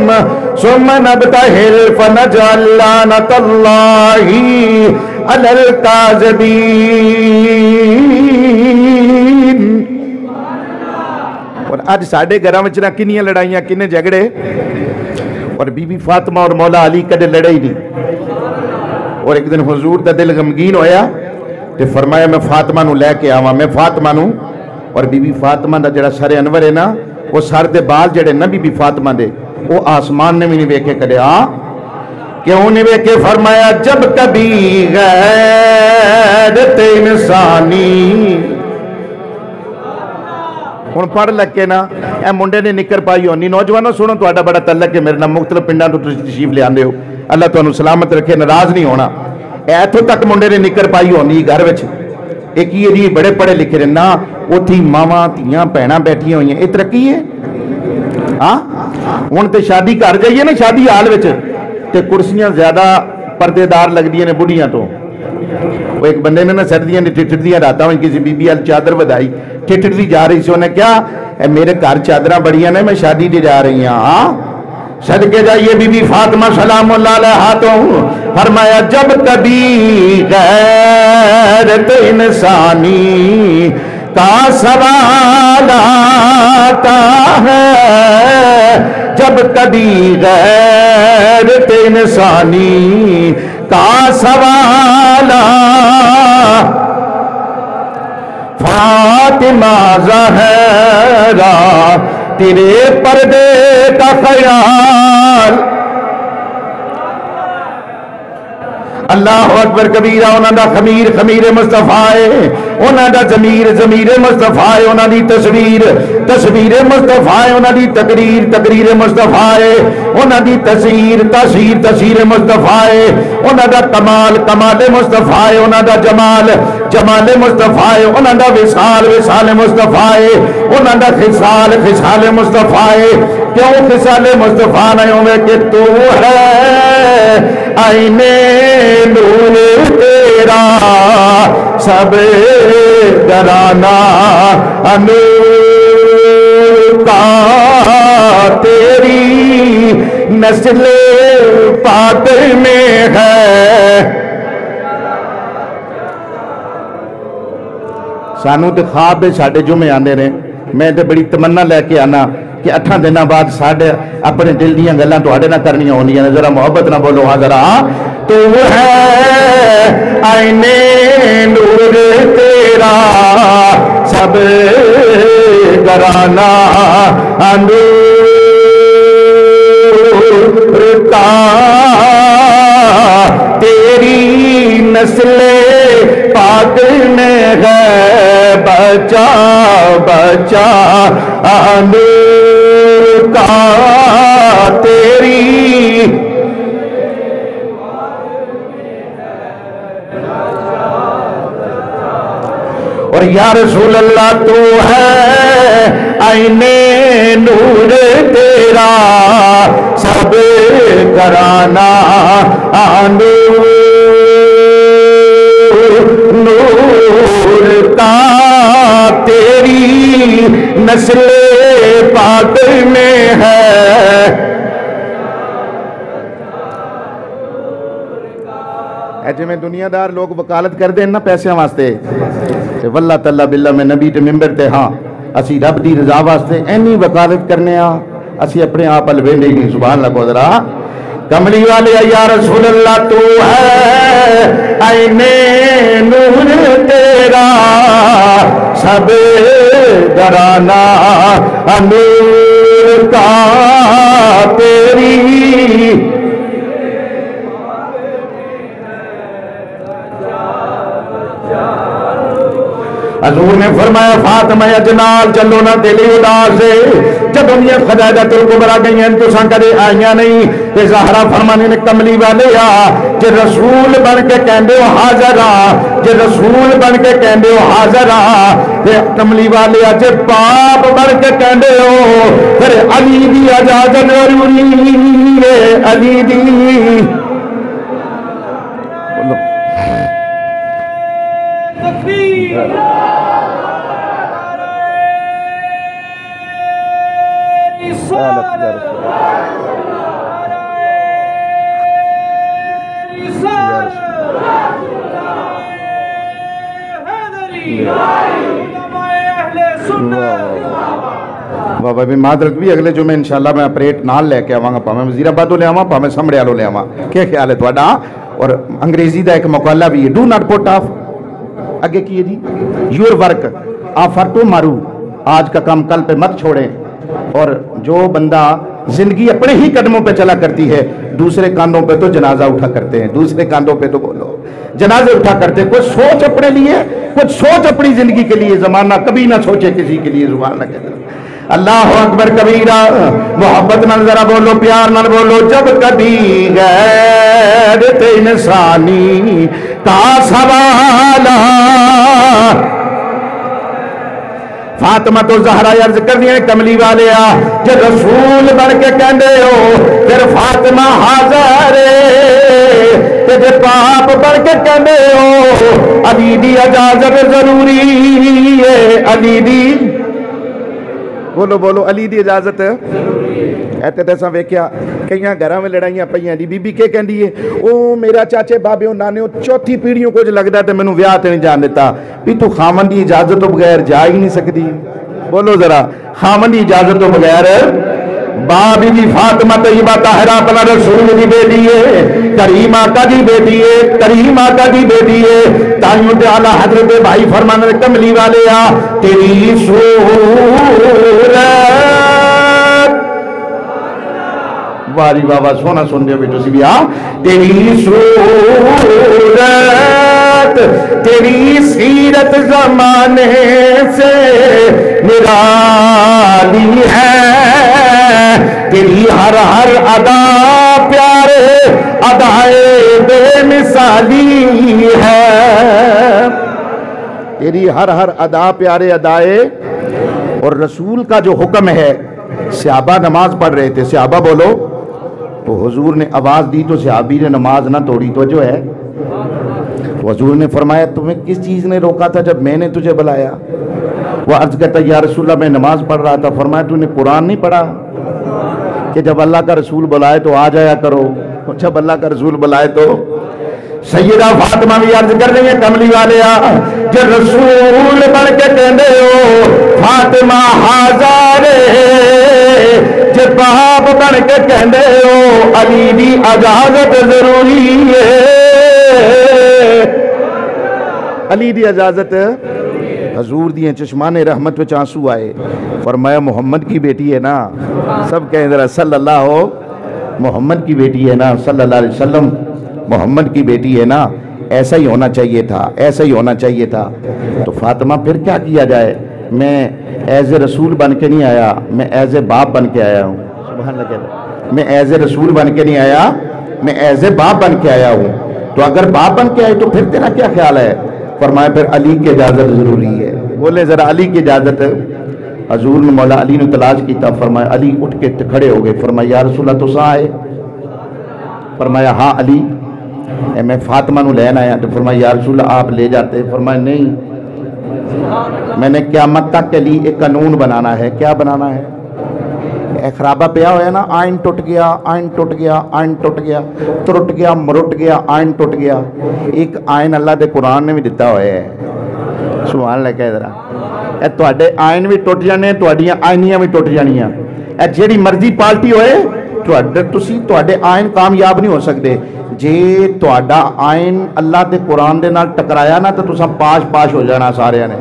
ثُمَّ نَبْتَهِلْ فَنَجْعَلْ لَعْنَةَ اللَّهِ عَلَى الْكَاذِبِينَ. اور آج ساڑھے گھراں وچ نہ کنیاں لڑائیاں, کنے جھگڑے, اور بی بی فاطمہ اور مولا علی کدے لڑے ہی نہیں. اور ایک دن حضور دا دل غمگین ہویا تے فرمایا میں فاطمہ نو لے کے آواں. میں فاطمہ نو, اور بی بی فاطمہ دا جڑا سر انور ہے نا, وہ سر دے بال جڑے نا بی بی فاطمہ دے, وہ آسمان نے بھی نہیں ویکھے کدے. ہاں کیوں نہیں ویکھے؟ فرمایا جب کبھی غیرت انسانی. ہن پڑھ لگ کے نا اے منڈے نے نکر پائی ہونی. نوجوانوں سنو, تہاڈا بڑا تعلق ہے میرے نال, مختلف پنڈاں تو تشریف لے آندے ہو, اللہ تمہیں سلامت رکھے, ناراض نہیں ہونا. ایتھوں تک منڈے نے نکر پائی ہونی گھر وچ. ایک یہ جی بڑے پڑھے لکھے رہنا, اتھی ماواں تھیاں بھیناں بیٹھیاں ہوئی ہیں, یہ ترقی ہے؟ ہاں ہن تے شادی گھر جائیے نا, شادی حال وچ تے کرسیاں زیادہ پردے دار لگدیاں نے بڑھیاں تو. وہ ایک بندے نے نا سردیاں نے ٹھٹھدیاں راتاں وچ کسی بی بی ال چادر ودائی, ٹھٹھدی جا رہی سی, انہیں کیا اے میرے گھر چادراں بڑیاں نے, میں شادی تے جا رہی ہاں. ہاں صدقے جائیے بی بی فاطمہ سلام اللہ علیہا. تو فرمایا جب کبھی غیرت انسانی کا سوال آتا ہے, جب کبھی غیرت انسانی کا سوال فاطمہ زہرا تیرے پردے کا خیال. اللہ اکبر کبیرہ. انہاں دا خمیر خمیر مصطفیٰ ہے, انہاں دا ضمیر ضمیر مصطفیٰ ہے, انہاں دی تصویر تصویر مصطفیٰ ہے, انہاں دی تقریر تقریر مصطفیٰ ہے, انہاں دی تسیر تسیر تسیر مصطفیٰ ہے, انہاں دا کمال کمال مصطفیٰ ہے, انہاں دا جمال جمال مصطفیٰ ہے, انہاں دا وصال وصال مصطفیٰ ہے, انہاں دا خصال خصال مصطفیٰ ہے. کیوں خصال مصطفیٰ نہیں ہوئے کہ تو ہے آئینے نور تیرا سب گرانا انور کا تیری نسل پاک میں ہے. سانو تے خواب ساڈے جمعے آندے نے, میں تے بڑی تمنا لے کے آنا کہ 8 دنوں بعد ساڈے اپنے دل دیاں گلاں تواڈے نال کرنیاں ہونیاں نے. ذرا محبت نہ بولو ہاں ذرا. تو ہے آئینے نور تیرا سب گرانا انور کا تیری نسل پاک میں ہے بچا بچا انور کا تیری. اور یا رسول اللہ تو ہے آئینے نور تیرا سب گرانا انور نور کا تیری نسل پاک میں ہے. جی میں دنیا دار لوگ وکالت کر دیں نا پیسے واسطے, واللہ تعالیٰ باللہ میں نبی تے ممبر تے ہاں اسی رب دی رضا واسطے اینی وکالت کرنے ہاں اسی اپنے آپ الویندے نہیں. سبحان اللہ. کو ذرا کملی والے یا رسول اللہ تو ہے آئینے نور تیرا سب گرانا انور کا تیری. حضور نے فرمایا فاطمہ اجنال چلو نہ دل اداس ہے. جب یہ خدیجہ الکبریٰ گئی ہیں تو سن کدے آئیاں نہیں تے زہرا فرمانے نے کملی والے آ جے رسول بن کے کہندے ہو حاضر آ, جے رسول بن کے کہندے ہو حاضر آ تے کملی والے آ جے باپ بن کے کہندے ہو پھر علی دی اجازت ضروری ہے. علی دی بابا بھی معذرت بھی اگلے جو میں انشاءاللہ میں اپریٹ نال لے کے آواں گا, پاویں وزیر آباد لے آواں پاویں سمڑے والوں لے آواں. کیا خیال ہے تہاڈا؟ اور انگریزی دا ایک مقالہ بھی ہے, ڈو ناٹ پٹ آف آگے کیے جی یور ورک آفر ٹو مارو, آج کا کام کل پہ مت چھوڑیں. اور جو بندہ زندگی اپنے ہی قدموں پہ چلا کرتی ہے دوسرے کاندھوں پہ تو جنازہ اٹھا کرتے ہیں, دوسرے کاندھوں پہ تو بولو جنازے اٹھا کرتے ہیں. کچھ سوچ اپنے لیے, کچھ سوچ اپنی زندگی کے لیے. زمانہ کبھی نہ سوچے کسی کے لیے. زبان نہ کہتے اللہ اکبر کبیرہ. محبت نال ذرا بولو, پیار نال بولو. جب کبھی غیرت انسانی کا سوال فاطمہ تو زہرا عرض کر دیا کملی والے آ جے رسول بن کے کہندے ہو پھر فاطمہ حاضر تے جے باپ بن کے کہندے ہو علی دی اجازت ضروری ہے. علی دی بولو بولو علی دی اجازت ایتے تے سا ویکھیا کئیاں گھراں میں لڑائیاں پئیاں دی. بی بی کے کہندی ہے او میرا چاچے بابیوں نانیوں چوتھی پیڑھیوں کچھ لگدا تے مینوں ویاہ تے نہیں جان دیتا. بھی تو خامن دی اجازت تو بغیر جا ہی نہیں سکدی. بولو ذرا خامن دی اجازت تو بغیر. بابی دی فاطمہ طیبہ طاہرہ اپنا رسول دی بیٹی ہے, کریم آقا دی بیٹی ہے, کریم آقا دی بیٹی ہے. تائیوں تے اعلیٰ حضرت بھائی فرمانے کملی والے آ تیری صورت واری بابا سونا سن دے بیٹو سی بھی آ تیری صورت تیری سیرت زمانے سے نرالی ہے. تیری ہر ہر ادا پیارے ادائے بے مثالی ہے. تیری ہر ہر ادا پیارے ادائے. اور رسول کا جو حکم ہے صحابہ نماز پڑھ رہے تھے، صحابہ بولو، تو حضور نے آواز دی تو صحابی نے نماز نہ توڑی، تو جو ہے تو حضور نے فرمایا تمہیں کس چیز نے روکا تھا جب میں نے تجھے بلایا؟ وہ عرض کرتا یا رسول اللہ میں نماز پڑھ رہا تھا۔ فرمایا تو نے قرآن نہیں پڑھا کہ جب اللہ کا رسول بلائے تو آ جایا کرو، جب اللہ کا رسول بلائے تو؟ سیدہ فاطمہ بھی عرض کر رہی ہیں کملی والے جو رسول بن کے کہندے ہو فاطمہ ہزارے، جو باپ بن کے کہندے ہو علی دی اجازت ضروری ہے، علی دی اجازت۔ حضور دیئے چشمان رحمت وچ آنسو آئے، فرمایا محمد کی بیٹی ہے نا، سب کہیں ذرا صلی اللہ ہو، محمد کی بیٹی ہے نا، صلی اللہ علیہ وسلم محمد کی بیٹی ہے نا، ایسا ہی ہونا چاہیے تھا، ایسا ہی ہونا چاہیے تھا۔ تو فاطمہ پھر کیا کیا جائے، میں ایز اے رسول بن کے نہیں آیا، میں ایز اے باپ بن کے آیا ہوں، سبحان اللہ، میں ایز اے رسول بن کے نہیں آیا، میں ایز اے باپ بن کے آیا ہوں۔ تو اگر باپ بن کے آئے تو پھر تیرا کیا خیال ہے؟ فرمایا پھر علی کی اجازت ضروری ہے۔ بولے ذرا علی کی اجازت۔ حضور نے مولا علی نے تلاش کیتا، فرمایا علی اٹھ کے کھڑے ہو گئے، فرمایا یا رسول اللہ تو سا آئے؟ فرمایا ہاں علی میں فاطمہ نو لین آیا۔ تو فرمایا یا رسول اللہ آپ لے جاتے؟ فرمایا نہیں، میں نے قیامت تک کے لیے ایک قانون بنانا ہے۔ کیا بنانا ہے؟ خرابہ پیا ہوا ہے نا، آئین ٹوٹ گیا، آئین ٹوٹ گیا، آئین ٹوٹ گیا، ترٹ گیا، مرٹ گیا، آئین ٹوٹ گیا۔ ایک آئین اللہ دے قرآن نے بھی دیتا ہوئے ہے، سبحان اللہ کہہ ذرا، اے تواڈے آئین بھی ٹوٹ جانے، تواڈیاں آئینیاں بھی ٹوٹ جانیاں، اے جیڑی مرضی پارٹی ہوئے تواڈے آئین کامیاب نہیں ہو سکتے۔ جے تواڈا آئین اللہ دے قرآن دے نال ٹکرایا نا تو تساں پاش ہو جانا سارے نے۔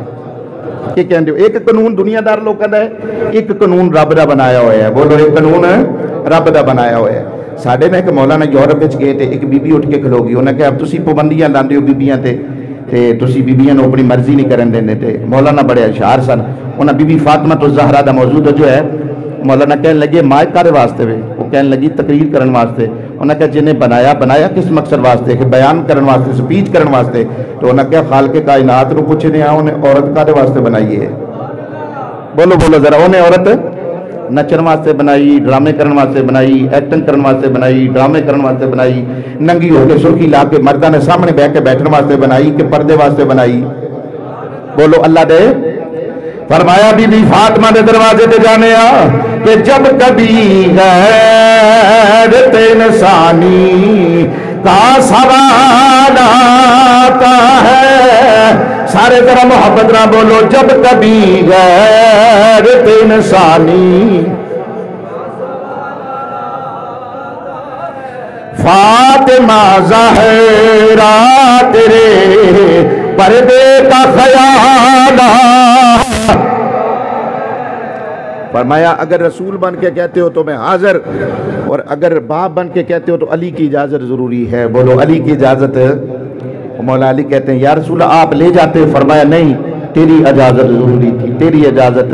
کہ کہندے ہو ایک قانون دنیا دار لوکاں دا ہے، ایک قانون رب دا بنایا ہوا ہے۔ بولو ایک قانون رب دا بنایا ہوا ہے۔ ساڈے میں ایک مولانا یورپ وچ گئے تے ایک بی بی اٹھ کے کھلو گئی، انہاں کہا اب تسی پابندیاں لاندے ہو بیبییاں تے تسی بیبییاں نو اپنی مرضی نہیں کرن دیندے تے مولانا بڑے اشعار سن۔ انہاں بی بی فاطمہ الزہرا دا موضوع جو ہے مولانا کہنے لگے مائک کارے واسطے وے، وہ کہنے لگی تقریر کرن واسطے۔ انہاں کہا جنہیں بنایا کس مقصد واسطے؟ کہ بیان کرن واسطے، سپیچ کرن واسطے۔ تو انہاں کہا خالق کائنات نو پوچھنے انہیں عورت کارے واسطے بنائی ہے؟ بولو ذرا، انہیں عورت نچن واسطے بنائی، ڈرامے کرن واسطے بنائی، ایکٹنگ کرن واسطے بنائی، ڈرامے کرن واسطے بنائی، ننگی ہو کے سرخی لا کے مردہ نے سامنے بیٹھ کے بیٹھنے واسطے بنائی کہ پردے واسطے بنائی؟ بولو اللہ دے۔ فرمایا بی بی فاطمہ دے دروازے تے جانے کہ جب کبھی غیرت انسانی کا سوال آتا ہے، سارے ذرا محبت نہ بولو، جب کبھی غیرت انسانی فاطمہ زہرا تیرے پردے کا خیال۔ فرمایا اگر رسول بن کے کہتے ہو تو میں حاضر، اور اگر باپ بن کے کہتے ہو تو علی کی اجازت ضروری ہے۔ بولو علی کی اجازت۔ مولا علی کہتے ہیں یا رسول اللہ آپ لے جاتے؟ فرمایا نہیں، تیری اجازت ضروری تھی، تیری اجازت۔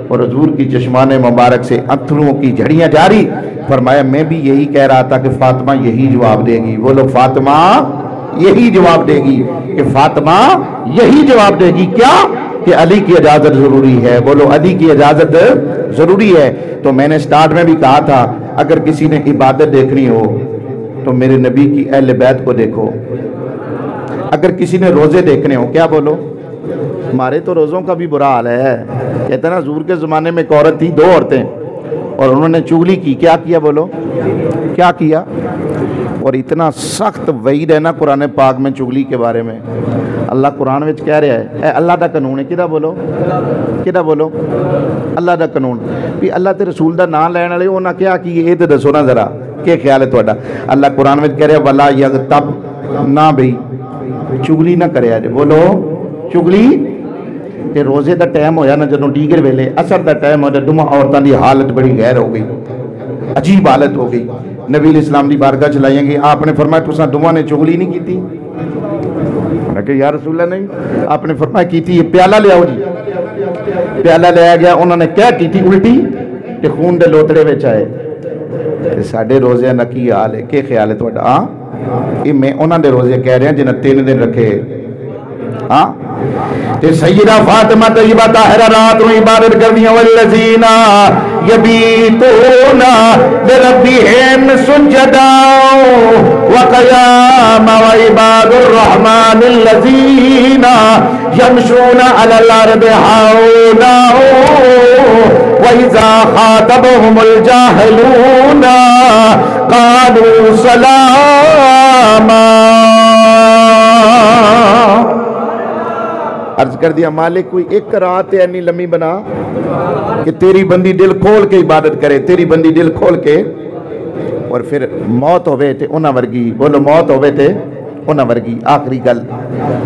اور حضور کی چشمان مبارک سے اتھروں کی جھڑیاں جاری۔ فرمایا میں بھی یہی کہہ رہا تھا کہ فاطمہ یہی جواب دے گی۔ بولو فاطمہ یہی جواب دے گی، کہ فاطمہ یہی جواب دے گی۔ کیا؟ کہ علی کی اجازت ضروری ہے۔ بولو علی کی اجازت ضروری ہے۔ تو میں نے سٹارٹ میں بھی کہا تھا اگر کسی نے عبادت دیکھنی ہو تو میرے نبی کی اہل بیت کو دیکھو۔ اگر کسی نے روزے دیکھنے ہو، کیا بولو؟ ہمارے تو روزوں کا بھی برا حال ہے۔ کہتے ہیں نا حضور کے زمانے میں ایک عورت تھی، دو عورتیں، اور انہوں نے چغلی کی۔ کیا کیا؟ بولو کیا کیا؟ اور اتنا سخت وعید ہے نا قرآن پاک میں چغلی کے بارے میں۔ اللہ قرآن وچ کہہ رہا ہے اے اللہ دا قانون ہے، کدا بولو کدا بولو اللہ دا قانون بھی اللہ تے رسول دا نام لین والے انہاں کیا کی اے تے دسو نا ذرا، کیا خیال ہے تہاڈا؟ اللہ قرآن وچ کہہ رہا ہے ولا یغتب، نہ بھئی چغلی نہ کریا جے۔ بولو چغلی تے روزے دا ٹائم ہویا نا جدوں ڈیگر ویلے اثر دا ٹائم ہویا، دوواں عورتاں دی حالت بڑی غیر ہو گئی، عجیب حالت ہو گئی۔ نبی علیہ السلام دی بارگاہ چلائیں گے، آپ نے فرمایا تساں دوواں نے چغلی نہیں کیتی؟ میں کہ یا رسول اللہ نہیں۔ آپ نے فرمایا کیتی، یہ پیالہ لے آؤ جی۔ پیالہ لے آ گیا، انہوں نے کیا کیتی؟ الٹی تے خون دے لوتڑے وچ آئے۔ ساڈے روزے دا کی حال ہے؟ کیا خیال ہے تہاڈا؟ ہاں یہ میں انہاں دے روزے کہہ رہا جنہاں 3 دن رکھے۔ ہاں تے سیدہ فاطمہ طیبہ طاہرہ رات نو عبادت کردیاں، والذین يبيتون لربهم سجدا وقياما وعباد الرحمن الذين يمشون على الأرض هونا وإذا خاطبهم الجاهلون قالوا سلاما. عرض کر دیا مالک کوئی ایک رات اتنی لمبی بنا کہ تیری بندی دل کھول کے عبادت کرے، تیری بندی دل کھول کے، اور پھر موت ہوئے تھے انہاں ورگی، بولو موت ہوئے تھے انہاں ورگی. آخری گل،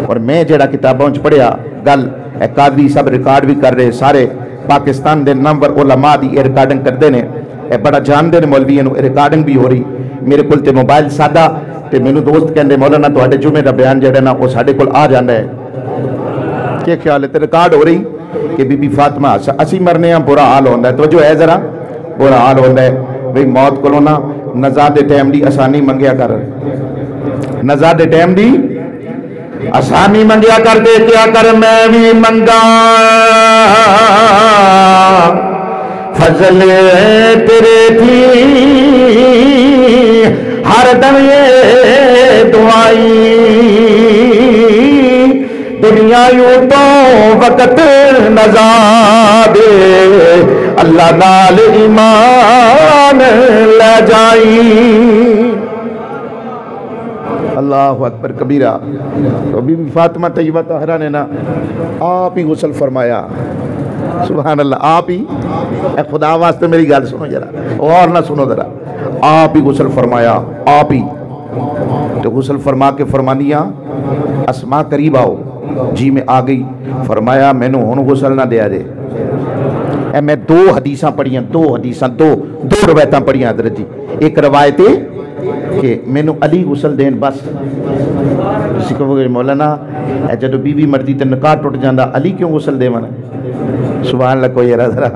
اور میں جڑا کتابوں چ پڑھیا گل اے قادری سب ریکارڈ بھی کر رہے، سارے پاکستان دے نمبر علماء دی اے ریکارڈنگ کردے نے، اے بڑا جان دے مولویاں نو، اے ریکارڈنگ بھی ہو رہی. میرے کول تے موبائل سادہ تے مینوں دوست کہندے مولانا تواڈے جمعے دا بیان جڑا نا او ساڈے کول آ جاندا ہے. کیا خیال ہے؟ تے ریکارڈ ہو رہی کہ بی بی فاطمہ اسی مرنے ہاں برا حال ہوندا ہے. توجہ ہے ذرا، برا حال ہوندا ہے بھئی موت کولوں نا نزا دے ٹائم دی آسانی منگیا کر، نزا دے ٹائم دی آسانی منگیا کر، دے کیا کر میں بھی منگا فضل تیرے تھی ہر دم یہ دعائی دنیا یوں تو وقت نزا دے اللہ نال ایمان لے جائی. اللہ اکبر کبیرہ. تو بی بی فاطمہ طیبہ طاہرہ نے نا آپ ہی غسل فرمایا. سبحان اللہ، آپ ہی، اے خدا واسطے میری گل سنو ذرا اور نہ سنو ذرا، آپ ہی غسل فرمایا، آپ ہی. تو غسل فرما کے فرمانیاں اسماء قریب آؤ جی میں آ گئی. فرمایا میں نے ہن غسل نہ دیا دے. اے میں دو حدیثاں پڑھیاں، دو روایتاں پڑھیاں حضرت جی. ایک روایت کہ میں نے علی غسل دین بس. تسی کہو گے مولانا اے جدو بی بی مردی تے نکاح ٹوٹ جاندا علی کیوں غسل دیون؟ سبحان اللہ. کوئی ذرا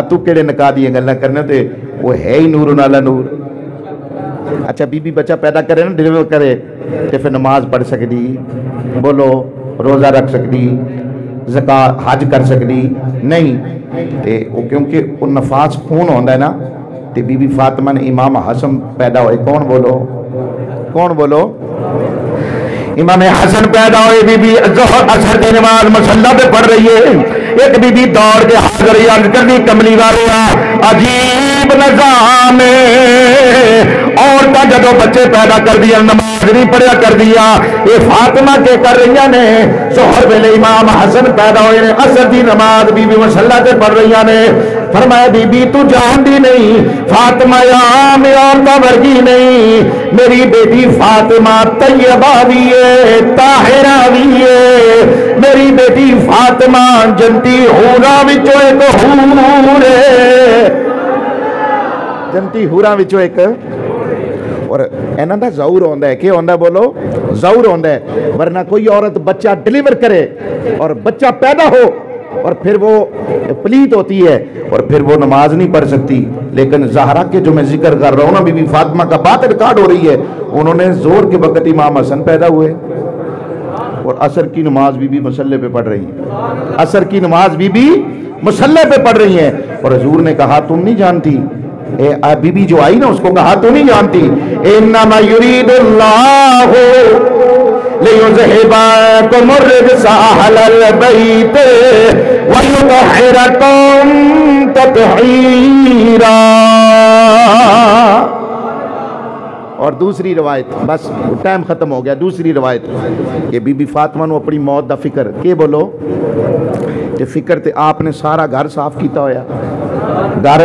تو کیڑے نکاح دی گلاں کرنے تے وہ ہے ہی نور نالا نور. اچھا بی بی بچہ پیدا کرے نا، ڈلیور کرے تے پھر نماز پڑھ سکدی، بولو روزہ رکھ سکدی، زکات حج کر سکدی نہیں تے وہ کیونکہ وہ نفاس خون ہوندا ہے نا. تے بی بی فاطمہ نے امام حسن پیدا ہوئے. کون بولو، کون بولو؟ امام حسن پیدا ہوئے. بی بی ظہر اثر کی نماز مصلی پہ پڑھ رہی ہے. ایک بی بی دوڑ کے حاضر عرض کرنی کملی والا عجیب نظام عورتیں جدو بچے پیدا کر دیا نماز نہیں پڑھیا کر دیا. یہ فاطمہ کے کر رہی نے. ظہر ویلے امام حسن پیدا ہوئے نے، اثر دی نماز بی بی مصلی تے پڑھ رہی نے. فرمایا بی بی تو جان دی نہیں فاطمہ عام عورتوں ورگی نہیں، میری بیٹی فاطمہ طیبہ بھی ہے، طاہرہ بھی ہے. میری بیٹی فاطمہ جنتی حوراں وچوں ایک حور ہے، جنتی حوراں وچوں ایک. اور انہاں دا ظہور ہوندا ہے، کہ ہوندا بولو ظہور ہوندا ہے. ورنہ کوئی عورت بچہ ڈلیور کرے اور بچہ پیدا ہو اور پھر وہ پلیت ہوتی ہے اور پھر وہ نماز نہیں پڑھ سکتی. لیکن زہرا کے جو میں ذکر کر رہا ہوں نا، بی بی فاطمہ کا بات ریکارڈ ہو رہی ہے، انہوں نے زور کے وقت امام حسن پیدا ہوئے اور عصر کی نماز بی بی مصلی پہ پڑھ رہی ہیں. عصر کی نماز بی بی مصلی پہ پڑھ رہی ہیں اور حضور نے کہا تم نہیں جانتی. بی بی جو آئی نا اس کو کہا تو نہیں جانتی. انما یرید اللہ لیذہبکم الرجس اہل البیت ویطہرکم تطہیرا. اور دوسری روایت، بس ٹائم ختم ہو گیا. دوسری روایت کہ بی بی فاطمہ نو اپنی موت دا فکر کہ بولو تے فکر تے آپ نے سارا گھر صاف کیتا ہویا، گھر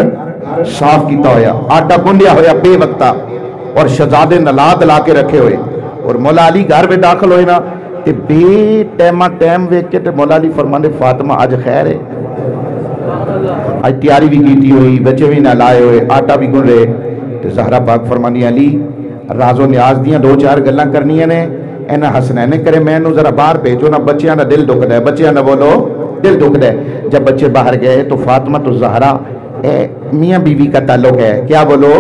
صاف کیتا ہویا، آٹا گنڈیا ہویا بے وقتا اور شہزادے نلاد لا کے رکھے ہوئے. اور مولا علی گھر میں داخل ہوئے نا تے بے ٹائم ویک کے تے مولا علی فرماندے فاطمہ آج خیر ہے، آج تیاری بھی کیتی ہوئی، بچے بھی نہ لائے ہوئے، آٹا بھی گن رہے. تے زہرا پاک فرمانی علی راز و نیاز دیاں دو چار گلاں کرنیاں نے، اینا حسنین کرے میں نو ذرا باہر بھیجو نا، بچیاں نہ دل دکھ دے، بچیاں نہ بولو دل دکھ دے. جب بچے باہر گئے تو فاطمہ تو زہرا میاں بیوی کا تعلق ہے، کیا بولو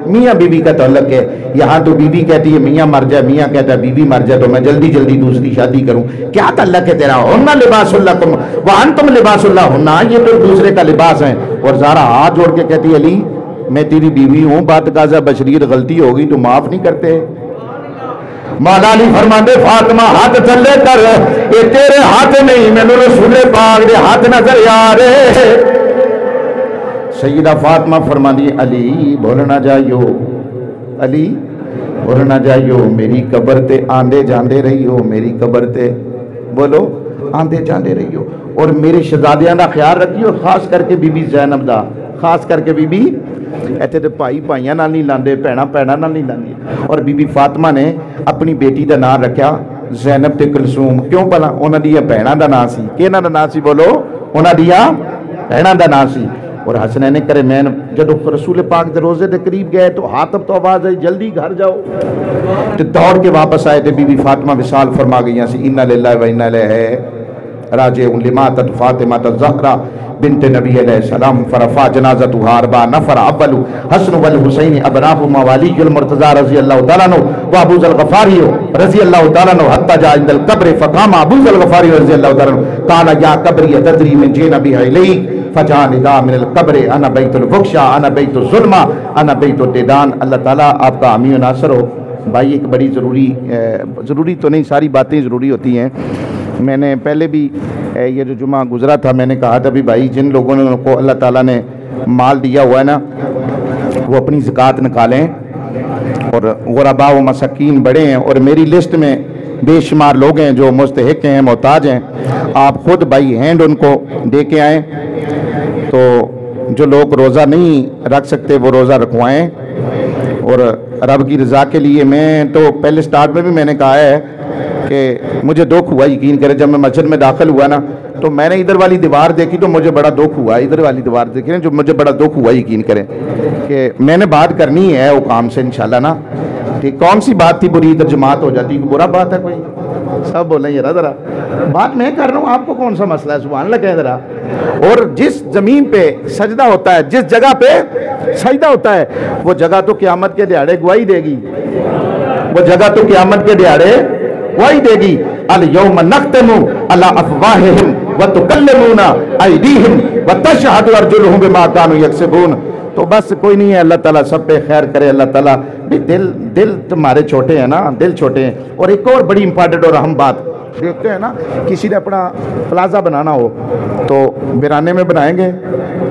میاں بیوی کا تعلق ہے, یہاں تو بیوی کہتی ہے میاں مر جائے, میاں کہتا ہے بیوی مر جائے تو میں جلدی جلدی دوسری شادی کروں. کیا تعلق ہے تیرا؟ ہن لباس لکم وانتم لباس لہن, یہ تو دوسرے کا لباس ہے. اور زہرا ہاتھ جوڑ کے کہتی ہے علی میں تیری بیوی ہوں, بات قاضا بشریت غلطی ہوگی تو معاف نہیں کرتے. مولا علی فرماندے فاطمہ ہاتھ تھلے کر, یہ تیرے ہاتھ نہیں میں رسول پاک دے ہاتھ نظر یار. سیدہ فاطمہ فرماندی علی بھولنا جائیو, علی بھولنا جائیو, میری قبر تے آندے جاندے رہی ہو, میری قبر تے بولو آندے جاندے رہی ہو, اور میرے شہزادیاں دا خیال رکھیو, خاص کر کے بی بی زینب دا, خاص کر کے بی بی ایتھے تے بھائی بھائیاں نال نہیں لاندے, بہناں بہناں نال نہیں لاندی. اور بی بی فاطمہ نے اپنی بیٹی دا نام رکھیا زینب تے کلثوم. کیوں بھلا؟ انہاں دی بہناں دا نام سی. کیناں دا نام سی بولو؟ انہاں دی بہناں دا نام سی. اور حسنین کرمین جدو رسول پاک دے روزے دے قریب گئے تو حاتب تو آواز آئی جلدی گھر جاؤ, تے دوڑ کے واپس آئے تے بی بی فاطمہ وصال فرما گئیاں سی انا للہ و انا الیہ راجعون لما تت فاطمہ الزہرا بنت نبی علیہ السلام فرفع جنازتها اربع نفر اول حسن والحسین ابناہما وعلی المرتضی رضی اللہ تعالیٰ عنہ وابو ذر الغفاری رضی اللہ تعالیٰ عنہ حتی جاء عند القبر فقام ابو ذر الغفاری رضی اللہ تعالیٰ عنہ قال یا قبری تدری من جین بها الیک فجاء نداء من القبر انا بیت الفحشاء انا بیت الظلم انا بیت الدیدان. اللہ تعالیٰ آپ کا حامی و ناصر ہو. بھائی ایک بڑی ضروری تو نہیں, ساری باتیں ضروری ہوتی ہیں. میں نے پہلے بھی یہ جو جمعہ گزرا تھا میں نے کہا تھا بھی بھائی جن لوگوں کو اللہ تعالیٰ نے مال دیا ہوا ہے نا وہ اپنی زکوٰۃ نکالیں, اور غرباء و مساکین بڑے ہیں, اور میری لسٹ میں بے شمار لوگ ہیں جو مستحق ہیں, محتاج ہیں. آپ خود بائی ہینڈ ان کو دے کے آئیں. تو جو لوگ روزہ نہیں رکھ سکتے وہ روزہ رکھوائیں, اور رب کی رضا کے لیے. میں تو پہلے سٹارٹ میں بھی میں نے کہا ہے کہ مجھے دکھ ہوا, یقین کرے جب میں مسجد میں داخل ہوا نا تو میں نے ادھر والی دیوار دیکھی تو مجھے بڑا دکھ ہوا, ادھر والی دیوار دیکھی نا جو مجھے بڑا دکھ ہوا, یقین کریں کہ میں نے بات کرنی ہے حکام سے انشاءاللہ نا. ٹھیک, کون سی بات تھی بری, ادھر جماعت ہو جاتی, برا بات ہے کوئی؟ سب بولیں ذرا ذرا بات میں کر رہا ہوں, آپ کو کون سا مسئلہ ہے؟ سبحان اللہ کہیں ذرا. اور جس زمین پہ سجدہ ہوتا ہے, جس جگہ پہ سجدہ ہوتا ہے وہ جگہ تو قیامت کے دیہاڑے گواہی دے گی, وہ جگہ تو قیامت کے دیہاڑے گواہی دے گی. الیوم نختم علی افواہہم وتکلمنا ایدیہم وتشہد ارجلہم بما کانوا یکسبون. تو بس کوئی نہیں ہے, اللہ تعالیٰ سب پہ خیر کرے. اللہ تعالیٰ دل تمہارے چھوٹے ہیں نا, دل چھوٹے ہیں. اور ایک اور بڑی امپارٹنٹ اور اہم بات دیکھتے ہیں نا, کسی نے اپنا پلازا بنانا ہو تو بیرانے میں بنائیں گے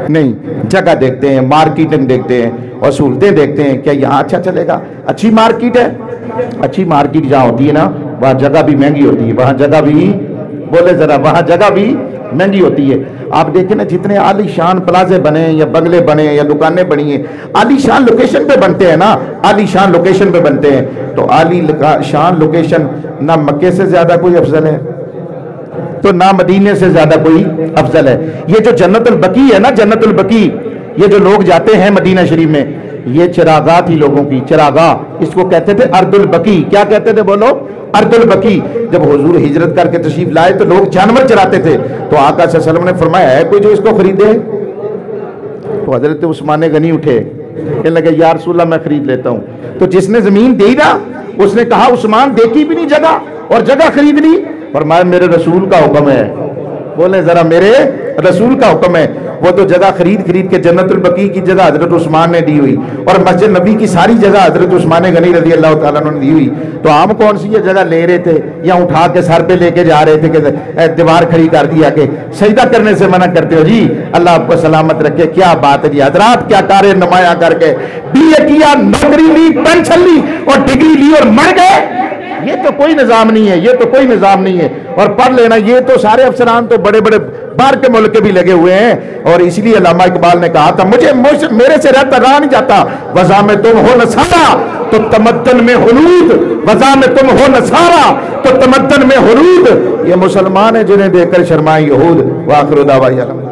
نہیں, جگہ دیکھتے ہیں, مارکیٹنگ دیکھتے ہیں, اور سہولتیں دیکھتے ہیں. کیا یہاں اچھا چلے گا؟ اچھی مارکیٹ ہے, اچھی مارکیٹ جہاں ہوتی ہے نا وہاں جگہ بھی مہنگی ہوتی ہے, وہاں جگہ بھی بولے ذرا, وہاں جگہ بھی مہنگی ہوتی ہے. آپ دیکھیں نا جتنے عالی شان پلازے بنے یا بنگلے بنے یا دکانیں بنی ہیں, عالی شان لوکیشن پہ بنتے ہیں نا, عالی شان لوکیشن پہ بنتے ہیں. تو عالی شان لوکیشن نہ مکے سے زیادہ کوئی افضل ہے تو نہ مدینے سے زیادہ کوئی افضل ہے. یہ جو جنت البقیع ہے نا, جنت البقیع, یہ جو لوگ جاتے ہیں مدینہ شریف میں, یہ چراغاہ تھی لوگوں کی, چراغاہ. اس کو کہتے تھے ارض البقیع. کیا کہتے تھے بولو؟ ارض البقیع. جب حضور ہجرت کر کے تشریف لائے تو لوگ جانور چراتے تھے, تو آقا صلی اللہ علیہ وسلم نے فرمایا ہے کوئی جو اس کو خریدے؟ تو حضرت عثمان غنی اٹھے, کہنے لگے یا رسول اللہ میں خرید لیتا ہوں. تو جس نے زمین دی نا اس نے کہا عثمان دیکھی بھی نہیں جگہ اور جگہ خرید لی. فرمایا میرے رسول کا حکم ہے. بولیں ذرا, میرے رسول کا حکم ہے. وہ تو جگہ خرید کے جنت البقیع کی جگہ حضرت عثمان نے دی ہوئی, اور مسجد نبی کی ساری جگہ حضرت عثمان غنی رضی اللہ تعالیٰ عنہ نے دی ہوئی. تو عام کون سی یہ جگہ لے رہے تھے یا اٹھا کے سر پہ لے کے جا رہے تھے کہ دیوار کھڑی کر دیا کہ سجدہ کرنے سے منع کرتے ہو جی, اللہ آپ کو سلامت رکھے. کیا بات ہے جی حضرات, کیا کارے نمایاں کر کے BA کیا, نوکری لی, پینشن لی اور ڈگری لی اور مر گئے. یہ تو کوئی نظام نہیں ہے, یہ تو کوئی نظام نہیں ہے. اور پڑھ لینا, یہ تو سارے افسران تو بڑے بڑے باہر کے ملک کے بھی لگے ہوئے ہیں. اور اس لیے علامہ اقبال نے کہا تھا میرے سے رہتا رہا نہیں جاتا, وضع میں تم ہو نصارا تو تمدن میں حلود, وضع میں تم ہو نصارا تو تمدن میں حلود. یہ مسلمان ہیں جنہیں دیکھ کر شرمائیں یہود. وآخر دعوانا